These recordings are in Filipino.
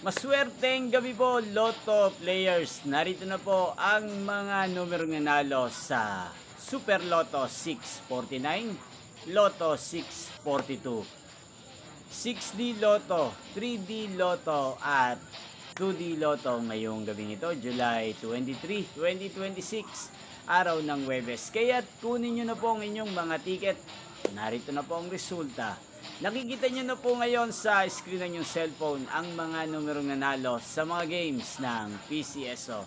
Maswerteng gabi po, Lotto players. Narito na po ang mga numerong nanalo sa Super Lotto 649, Lotto 642, 6D Lotto, 3D Lotto at 2D Lotto ngayong gabing ito, July 23, 2026, araw ng Huwebes. Kaya kunin nyo na po ang inyong mga ticket. Narito na po ang resulta. Nakikita nyo na po ngayon sa screen ng inyong cellphone ang mga numerong nanalo sa mga games ng PCSO.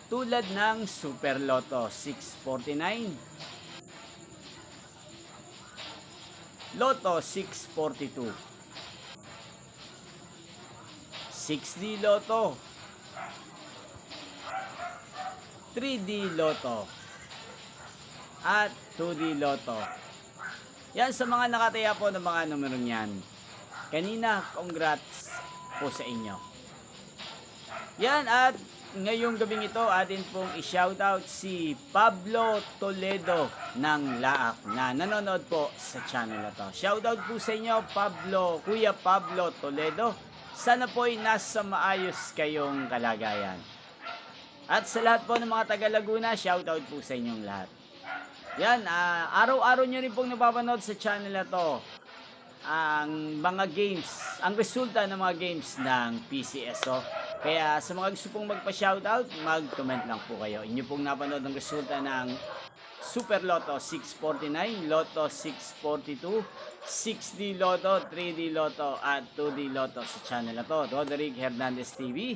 Tulad ng Super Lotto 649, Lotto 642, 6D Lotto, 3D Lotto, at 2D Lotto. Yan sa mga nakataya po ng mga numerong yan. Kanina, congrats po sa inyo. Yan, at ngayong gabing ito, atin pong i-shoutout si Pablo Toledo ng Laak na nanonood po sa channel na to. Shoutout po sa inyo, Kuya Pablo Toledo. Sana po ay nasa maayos kayong kalagayan. At sa lahat po ng mga taga Laguna, shoutout po sa inyong lahat. Yan, araw-araw nyo rin pong napapanood sa channel na to ang mga games, ang resulta ng mga games ng PCSO. Kaya sa mga gusto pong magpa-shoutout, mag-comment lang po kayo. Inyo pong napanood ang resulta ng Super Lotto 649, Lotto 642, 6D Lotto, 3D Lotto at 2D Lotto sa channel na to, Roderick Hernandez TV.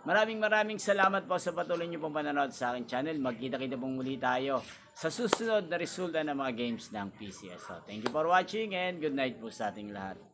Maraming salamat po sa patuloy niyo pong panonood sa aking channel. Magkita-kita pong muli tayo sa susunod na resulta ng mga games ng PCSO. Thank you for watching and good night po sa ating lahat.